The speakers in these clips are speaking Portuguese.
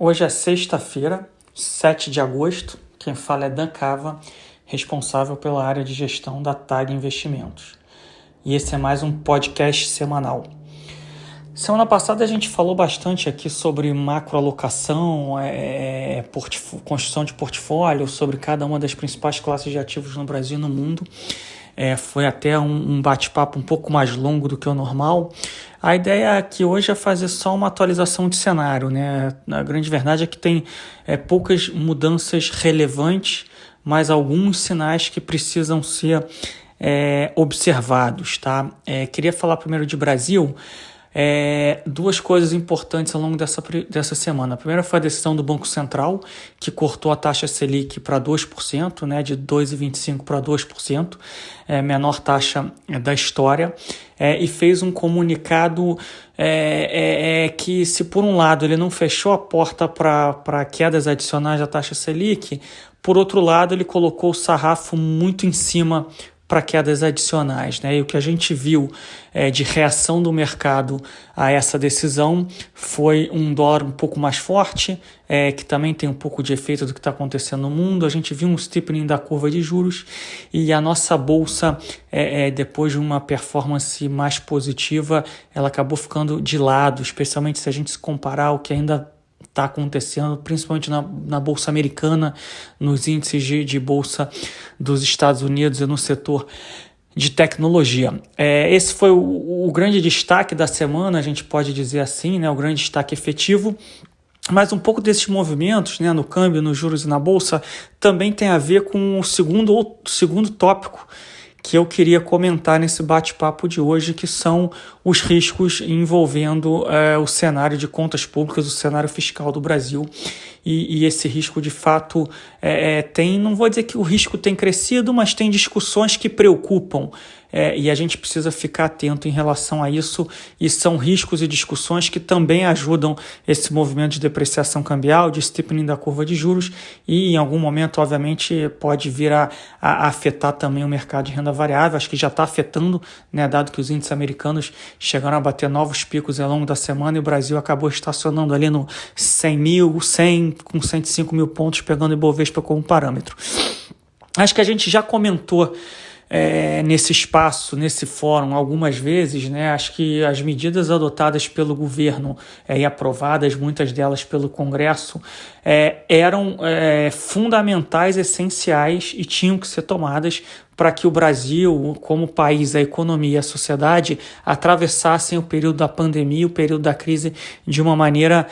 Hoje é sexta-feira, 7 de agosto. Quem fala é Dan Cava, responsável pela área de gestão da TAG Investimentos. E esse é mais um podcast semanal. Semana passada a gente falou bastante aqui sobre macroalocação, construção de portfólio, sobre cada uma das principais classes de ativos no Brasil e no mundo. Foi até um bate-papo um pouco mais longo do que o normal. A ideia aqui hoje é fazer só uma atualização de cenário, né? A grande verdade é que tem poucas mudanças relevantes, mas alguns sinais que precisam ser observados, tá? Queria falar primeiro de Brasil. Duas coisas importantes ao longo dessa semana. A primeira foi a decisão do Banco Central, que cortou a taxa Selic para 2%, né, de 2,25% para 2%, menor taxa da história, e fez um comunicado que, se por um lado ele não fechou a porta para quedas adicionais da taxa Selic, por outro lado ele colocou o sarrafo muito em cima para quedas adicionais, né? E o que a gente viu de reação do mercado a essa decisão foi um dólar um pouco mais forte, que também tem um pouco de efeito do que está acontecendo no mundo. A gente viu um steepening da curva de juros e a nossa bolsa, depois de uma performance mais positiva, ela acabou ficando de lado, especialmente se a gente se comparar ao que ainda está acontecendo, principalmente na Bolsa Americana, nos índices de Bolsa dos Estados Unidos e no setor de tecnologia. Esse foi o grande destaque da semana, a gente pode dizer assim, né, o grande destaque efetivo. Mas um pouco desses movimentos, né, no câmbio, nos juros e na Bolsa, também tem a ver com o segundo tópico que eu queria comentar nesse bate-papo de hoje, que são os riscos envolvendo o cenário de contas públicas, o cenário fiscal do Brasil. E esse risco, de fato, não vou dizer que o risco tem crescido, mas tem discussões que preocupam. E a gente precisa ficar atento em relação a isso, e são riscos e discussões que também ajudam esse movimento de depreciação cambial, de steepening da curva de juros, e em algum momento, obviamente, pode vir a afetar também o mercado de renda variável. Acho que já está afetando, né, dado que os índices americanos chegaram a bater novos picos ao longo da semana e o Brasil acabou estacionando ali no 100 com 105 mil pontos, pegando o Ibovespa como parâmetro. Acho que a gente já comentou nesse espaço, nesse fórum, algumas vezes, né? Acho que as medidas adotadas pelo governo e aprovadas, muitas delas pelo Congresso, eram fundamentais, essenciais e tinham que ser tomadas para que o Brasil, como país, a economia e a sociedade atravessassem o período da pandemia, o período da crise, de uma maneira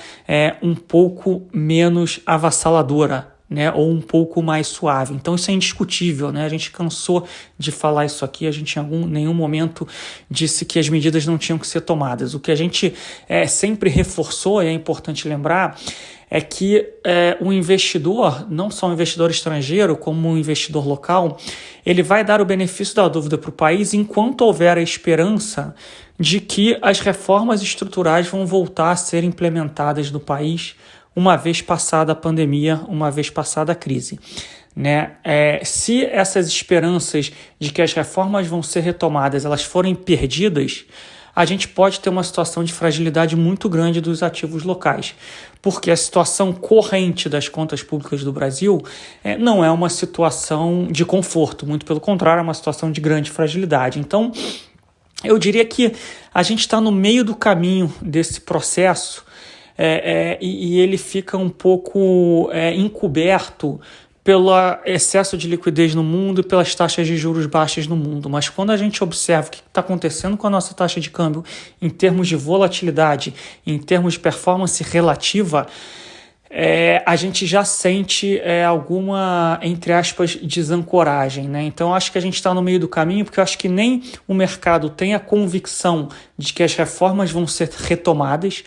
um pouco menos avassaladora, né, ou um pouco mais suave. Então isso é indiscutível, né? A gente cansou de falar isso aqui, a gente em nenhum momento disse que as medidas não tinham que ser tomadas. O que a gente sempre reforçou, e é importante lembrar, é que o investidor, não só o investidor estrangeiro, como o investidor local, ele vai dar o benefício da dúvida para o país enquanto houver a esperança de que as reformas estruturais vão voltar a ser implementadas no país uma vez passada a pandemia, uma vez passada a crise, né? Se essas esperanças de que as reformas vão ser retomadas, elas forem perdidas, a gente pode ter uma situação de fragilidade muito grande dos ativos locais, porque a situação corrente das contas públicas do Brasil não é uma situação de conforto, muito pelo contrário, é uma situação de grande fragilidade. Então, eu diria que a gente está no meio do caminho desse processo, e ele fica um pouco encoberto pelo excesso de liquidez no mundo e pelas taxas de juros baixas no mundo. Mas quando a gente observa o que está acontecendo com a nossa taxa de câmbio em termos de volatilidade, em termos de performance relativa, a gente já sente alguma, entre aspas, desancoragem, né? Então acho que a gente está no meio do caminho, porque eu acho que nem o mercado tem a convicção de que as reformas vão ser retomadas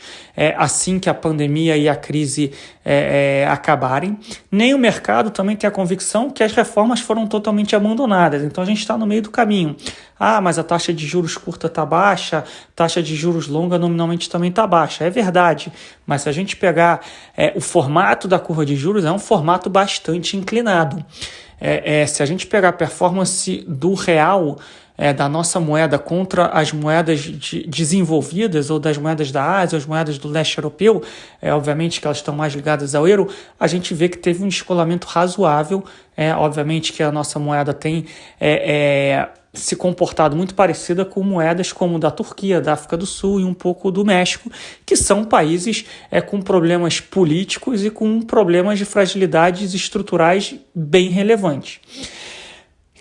assim que a pandemia e a crise acabarem, nem o mercado também tem a convicção que as reformas foram totalmente abandonadas. Então a gente está no meio do caminho. Mas a taxa de juros curta está baixa, taxa de juros longa nominalmente também está baixa. É verdade, mas se a gente pegar o formato da curva de juros, é um formato bastante inclinado. Se a gente pegar a performance do real, da nossa moeda contra as moedas desenvolvidas ou das moedas da Ásia, as moedas do leste europeu, obviamente que elas estão mais ligadas ao euro, a gente vê que teve um descolamento razoável. Obviamente que a nossa moeda tem se comportado muito parecida com moedas como da Turquia, da África do Sul e um pouco do México, que são países com problemas políticos e com problemas de fragilidades estruturais bem relevantes.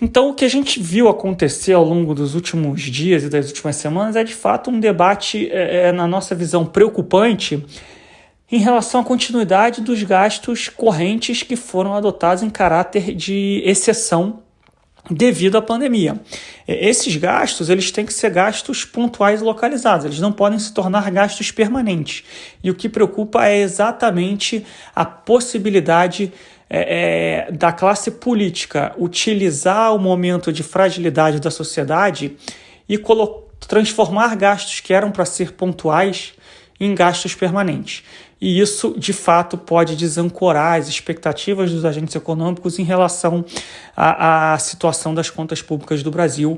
Então, o que a gente viu acontecer ao longo dos últimos dias e das últimas semanas é, de fato, um debate, na nossa visão, preocupante em relação à continuidade dos gastos correntes que foram adotados em caráter de exceção devido à pandemia. Esses gastos, eles têm que ser gastos pontuais e localizados, eles não podem se tornar gastos permanentes. E o que preocupa é exatamente a possibilidade da classe política utilizar o momento de fragilidade da sociedade e transformar gastos que eram para ser pontuais em gastos permanentes. E isso, de fato, pode desancorar as expectativas dos agentes econômicos em relação à situação das contas públicas do Brasil.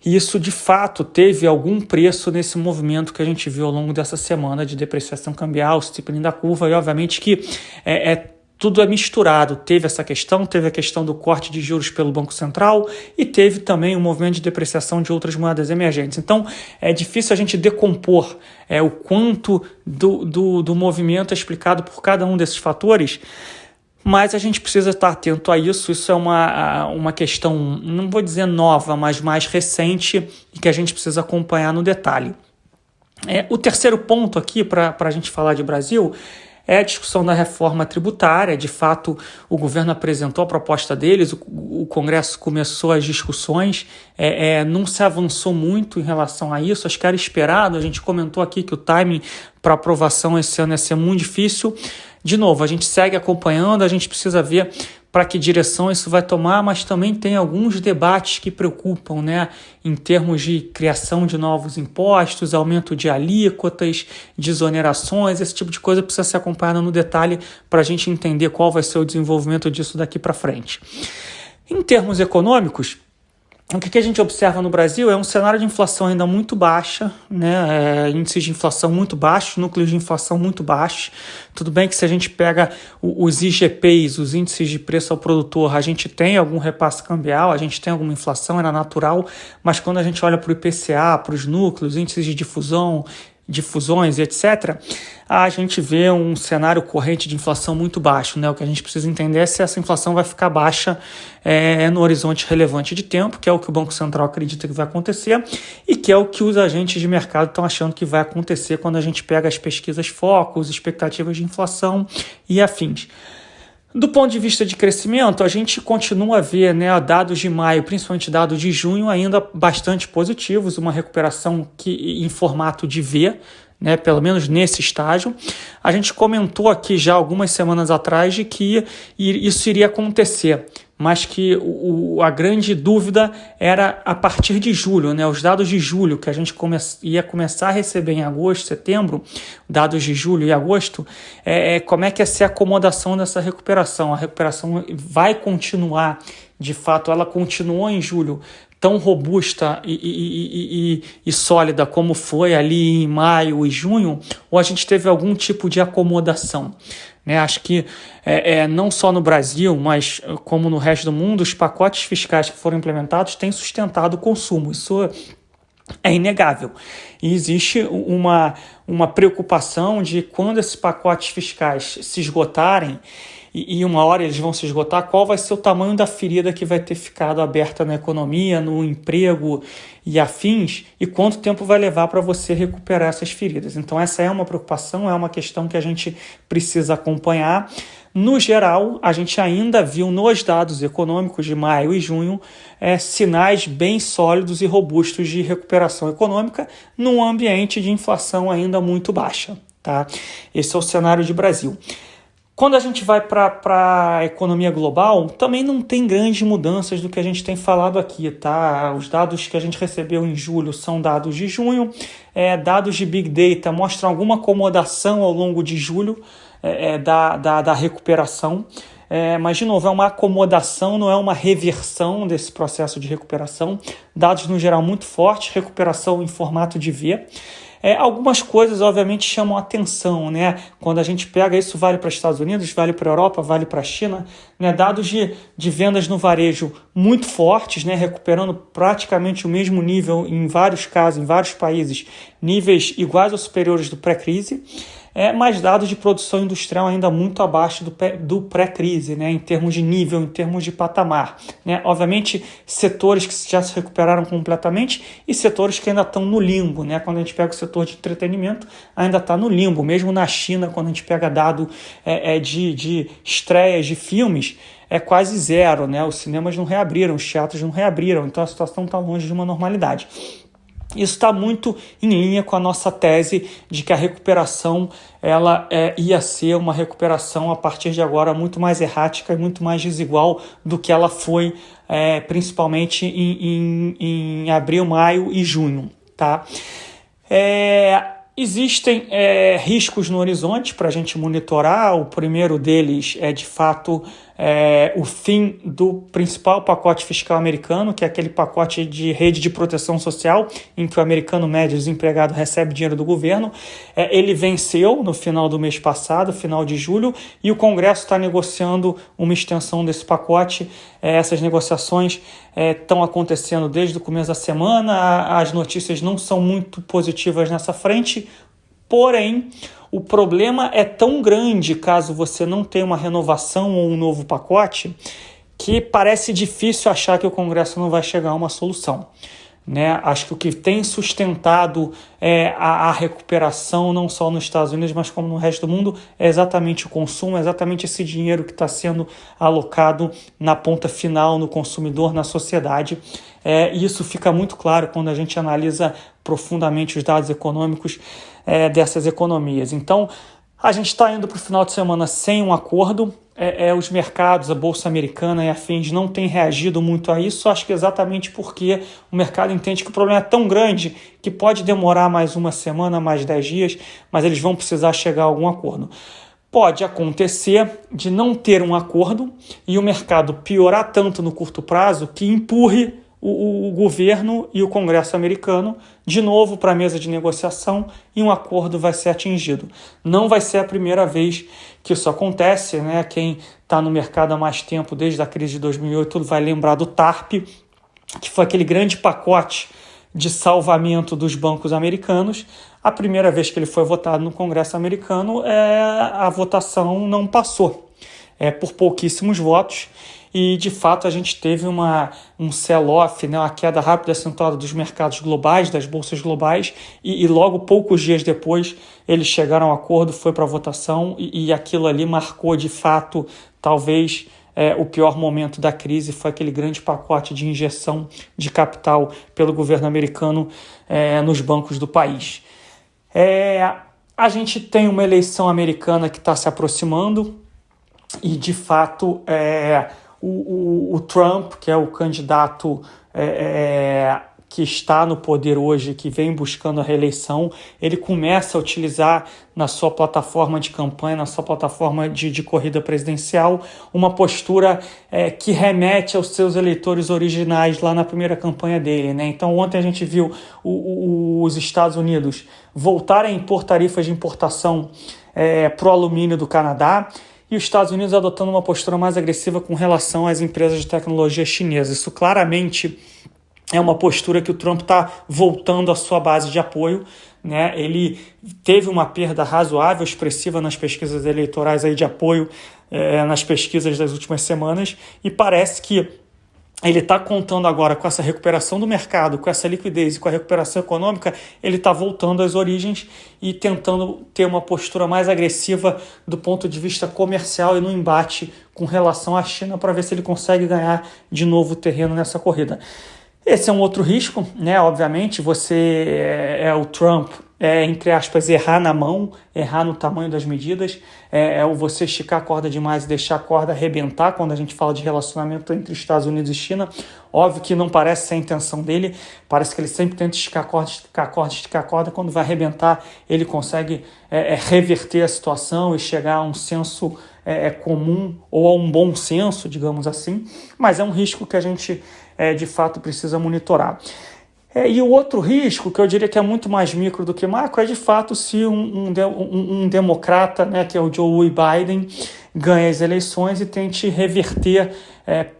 E isso, de fato, teve algum preço nesse movimento que a gente viu ao longo dessa semana de depreciação cambial, steepening da curva, e obviamente que tudo é misturado. Teve essa questão, teve a questão do corte de juros pelo Banco Central e teve também um movimento de depreciação de outras moedas emergentes. Então, é difícil a gente decompor o quanto do movimento é explicado por cada um desses fatores, mas a gente precisa estar atento a isso. Isso é uma questão, não vou dizer nova, mas mais recente e que a gente precisa acompanhar no detalhe. O terceiro ponto aqui para a gente falar de Brasil é a discussão da reforma tributária. De fato, o governo apresentou a proposta deles, o Congresso começou as discussões, não se avançou muito em relação a isso, acho que era esperado. A gente comentou aqui que o timing para aprovação esse ano ia ser muito difícil. De novo, a gente segue acompanhando, a gente precisa ver para que direção isso vai tomar, mas também tem alguns debates que preocupam, em termos de criação de novos impostos, aumento de alíquotas, desonerações, esse tipo de coisa precisa ser acompanhada no detalhe para a gente entender qual vai ser o desenvolvimento disso daqui para frente. Em termos econômicos, o que a gente observa no Brasil é um cenário de inflação ainda muito baixa, índices de inflação muito baixos, núcleos de inflação muito baixos. Tudo bem que se a gente pega os IGPs, os índices de preço ao produtor, a gente tem algum repasse cambial, a gente tem alguma inflação, era natural, mas quando a gente olha para o IPCA, para os núcleos, índices de difusões, etc., a gente vê um cenário corrente de inflação muito baixo. O que a gente precisa entender é se essa inflação vai ficar baixa no horizonte relevante de tempo, que é o que o Banco Central acredita que vai acontecer e que é o que os agentes de mercado estão achando que vai acontecer quando a gente pega as pesquisas Focus, expectativas de inflação e afins. Do ponto de vista de crescimento, a gente continua a ver dados de maio, principalmente dados de junho, ainda bastante positivos, uma recuperação em formato de V, pelo menos nesse estágio. A gente comentou aqui já algumas semanas atrás de que isso iria acontecer, mas que a grande dúvida era a partir de julho, os dados de julho que a gente ia começar a receber em agosto, setembro, dados de julho e agosto, como é que ia ser a acomodação dessa recuperação. A recuperação vai continuar, de fato, ela continuou em julho tão robusta e sólida como foi ali em maio e junho, ou a gente teve algum tipo de acomodação? Acho que não só no Brasil, mas como no resto do mundo, os pacotes fiscais que foram implementados têm sustentado o consumo. Isso é inegável. E existe uma preocupação de quando esses pacotes fiscais se esgotarem, e uma hora eles vão se esgotar, qual vai ser o tamanho da ferida que vai ter ficado aberta na economia, no emprego e afins, e quanto tempo vai levar para você recuperar essas feridas. Então essa é uma preocupação, é uma questão que a gente precisa acompanhar. No geral, a gente ainda viu nos dados econômicos de maio e junho sinais bem sólidos e robustos de recuperação econômica num ambiente de inflação ainda muito baixa. Tá? Esse é o cenário de Brasil. Quando a gente vai para a economia global, também não tem grandes mudanças do que a gente tem falado aqui, tá? Os dados que a gente recebeu em julho são dados de junho, dados de Big Data mostram alguma acomodação ao longo de julho da recuperação. Mas, de novo, é uma acomodação, não é uma reversão desse processo de recuperação. Dados, no geral, muito fortes, recuperação em formato de V. Algumas coisas, obviamente, chamam a atenção, né? Quando a gente pega, isso vale para os Estados Unidos, vale para a Europa, vale para a China, né? Dados de vendas no varejo muito fortes, né? Recuperando praticamente o mesmo nível em vários casos, em vários países, níveis iguais ou superiores do pré-crise. Mas dados de produção industrial ainda muito abaixo do pré-crise, né, em termos de nível, em termos de patamar. Né? Obviamente, setores que já se recuperaram completamente e setores que ainda estão no limbo. Né? Quando a gente pega o setor de entretenimento, ainda está no limbo. Mesmo na China, quando a gente pega dado de estreias de filmes, é quase zero. Né? Os cinemas não reabriram, os teatros não reabriram, então a situação está longe de uma normalidade. Isso está muito em linha com a nossa tese de que a recuperação ia ser uma recuperação a partir de agora muito mais errática e muito mais desigual do que ela foi principalmente em abril, maio e junho. Tá? Existem riscos no horizonte para a gente monitorar. O primeiro deles é, de fato, o fim do principal pacote fiscal americano, que é aquele pacote de rede de proteção social, em que o americano médio desempregado recebe dinheiro do governo. Ele venceu no final do mês passado, final de julho, e o Congresso está negociando uma extensão desse pacote. Essas negociações estão acontecendo desde o começo da semana. As notícias não são muito positivas nessa frente, porém, o problema é tão grande caso você não tenha uma renovação ou um novo pacote, que parece difícil achar que o Congresso não vai chegar a uma solução. Né? Acho que o que tem sustentado a recuperação, não só nos Estados Unidos, mas como no resto do mundo, é exatamente o consumo, é exatamente esse dinheiro que está sendo alocado na ponta final, no consumidor, na sociedade. E isso fica muito claro quando a gente analisa profundamente os dados econômicos dessas economias. Então, a gente está indo para o final de semana sem um acordo. Os mercados, a Bolsa Americana e afins não têm reagido muito a isso, acho que exatamente porque o mercado entende que o problema é tão grande que pode demorar mais uma semana, mais 10 dias, mas eles vão precisar chegar a algum acordo. Pode acontecer de não ter um acordo e o mercado piorar tanto no curto prazo que empurre o governo e o Congresso americano de novo para a mesa de negociação e um acordo vai ser atingido. Não vai ser a primeira vez que isso acontece, né? Quem está no mercado há mais tempo, desde a crise de 2008, vai lembrar do TARP, que foi aquele grande pacote de salvamento dos bancos americanos. A primeira vez que ele foi votado no Congresso americano, a votação não passou, por pouquíssimos votos. E, de fato, a gente teve um sell-off, né, uma queda rápida e acentuada dos mercados globais, das bolsas globais, e logo poucos dias depois eles chegaram a acordo, foi para a votação, e aquilo ali marcou, de fato, talvez o pior momento da crise, foi aquele grande pacote de injeção de capital pelo governo americano nos bancos do país. A gente tem uma eleição americana que está se aproximando, e, de fato, o Trump, que é o candidato que está no poder hoje, que vem buscando a reeleição, ele começa a utilizar na sua plataforma de campanha, na sua plataforma de corrida presidencial, uma postura que remete aos seus eleitores originais lá na primeira campanha dele. Né? Então, ontem a gente viu os Estados Unidos voltarem a impor tarifas de importação para o alumínio do Canadá, e os Estados Unidos adotando uma postura mais agressiva com relação às empresas de tecnologia chinesas. Isso claramente é uma postura que o Trump está voltando à sua base de apoio. Né? Ele teve uma perda razoável, expressiva nas pesquisas eleitorais aí de apoio, nas pesquisas das últimas semanas, e parece que ele está contando agora com essa recuperação do mercado, com essa liquidez e com a recuperação econômica, ele está voltando às origens e tentando ter uma postura mais agressiva do ponto de vista comercial e no embate com relação à China para ver se ele consegue ganhar de novo terreno nessa corrida. Esse é um outro risco, né? Obviamente, você o Trump, entre aspas, errar na mão, errar no tamanho das medidas, o você esticar a corda demais e deixar a corda arrebentar quando a gente fala de relacionamento entre Estados Unidos e China. Óbvio que não parece ser a intenção dele, parece que ele sempre tenta esticar a corda, quando vai arrebentar ele consegue reverter a situação e chegar a um senso comum ou a um bom senso, digamos assim, mas é um risco que a gente de fato precisa monitorar. E o outro risco, que eu diria que é muito mais micro do que macro, é de fato se um democrata, né, que é o Joe Biden, ganha as eleições e tente reverter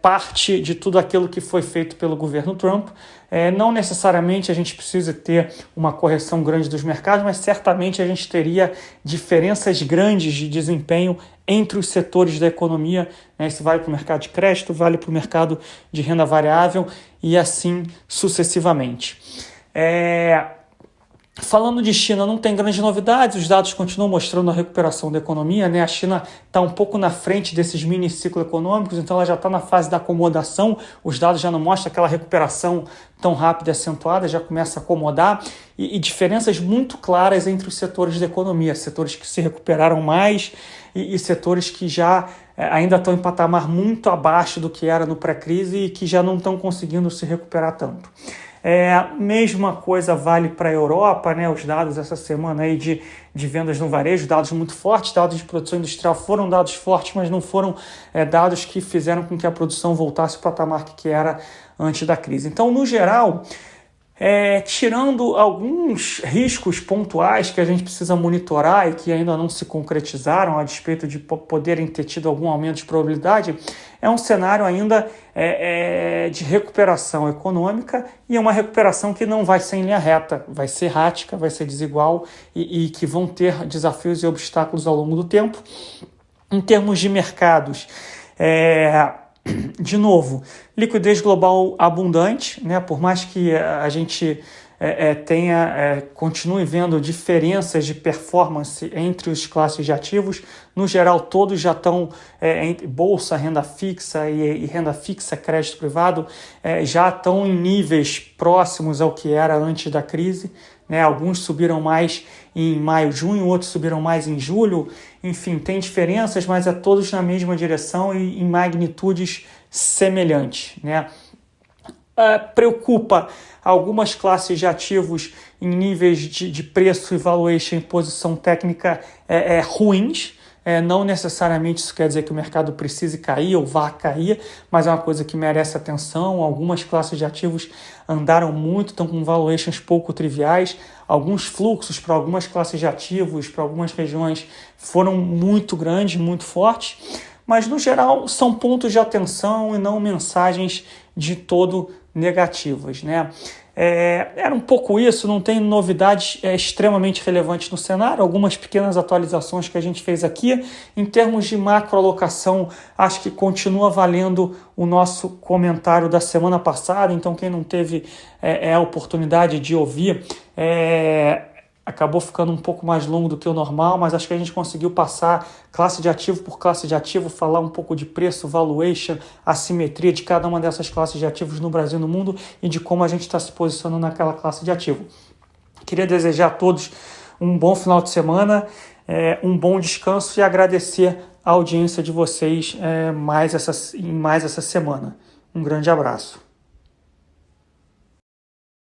parte de tudo aquilo que foi feito pelo governo Trump. Não necessariamente a gente precisa ter uma correção grande dos mercados, mas certamente a gente teria diferenças grandes de desempenho entre os setores da economia, né? Isso vale para o mercado de crédito, vale para o mercado de renda variável e assim sucessivamente. Falando de China, não tem grandes novidades, os dados continuam mostrando a recuperação da economia, né? A China está um pouco na frente desses mini ciclos econômicos, então ela já está na fase da acomodação, os dados já não mostram aquela recuperação tão rápida e acentuada, já começa a acomodar, e diferenças muito claras entre os setores da economia, setores que se recuperaram mais e setores que já ainda estão em patamar muito abaixo do que era no pré-crise e que já não estão conseguindo se recuperar tanto. Mesma coisa vale para a Europa, né? Os dados essa semana aí de vendas no varejo, dados muito fortes, dados de produção industrial foram dados fortes, mas não foram dados que fizeram com que a produção voltasse para o patamar que era antes da crise. Então, no geral, tirando alguns riscos pontuais que a gente precisa monitorar e que ainda não se concretizaram a despeito de poderem ter tido algum aumento de probabilidade, é um cenário ainda de recuperação econômica e uma recuperação que não vai ser em linha reta, vai ser errática, vai ser desigual e que vão ter desafios e obstáculos ao longo do tempo. Em termos de mercados, de novo, liquidez global abundante, né? Por mais que a gente continue vendo diferenças de performance entre os classes de ativos, no geral todos já estão entre bolsa, renda fixa e renda fixa, crédito privado, já estão em níveis próximos ao que era antes da crise, né? Alguns subiram mais em maio, junho, outros subiram mais em julho, enfim, tem diferenças, mas todos na mesma direção e em magnitudes semelhantes, né? Preocupa algumas classes de ativos em níveis de preço e valuation em posição técnica ruins. Não necessariamente isso quer dizer que o mercado precise cair ou vá cair, mas é uma coisa que merece atenção. Algumas classes de ativos andaram muito, estão com valuations pouco triviais. Alguns fluxos para algumas classes de ativos, para algumas regiões, foram muito grandes, muito fortes. Mas, no geral, são pontos de atenção e não mensagens de todo negativas, né? Era um pouco isso, não tem novidades extremamente relevantes no cenário, algumas pequenas atualizações que a gente fez aqui. Em termos de macroalocação, acho que continua valendo o nosso comentário da semana passada, então quem não teve a oportunidade de ouvir, acabou ficando um pouco mais longo do que o normal, mas acho que a gente conseguiu passar classe de ativo por classe de ativo, falar um pouco de preço, valuation, assimetria de cada uma dessas classes de ativos no Brasil e no mundo e de como a gente está se posicionando naquela classe de ativo. Queria desejar a todos um bom final de semana, um bom descanso e agradecer a audiência de vocês mais essa semana. Um grande abraço.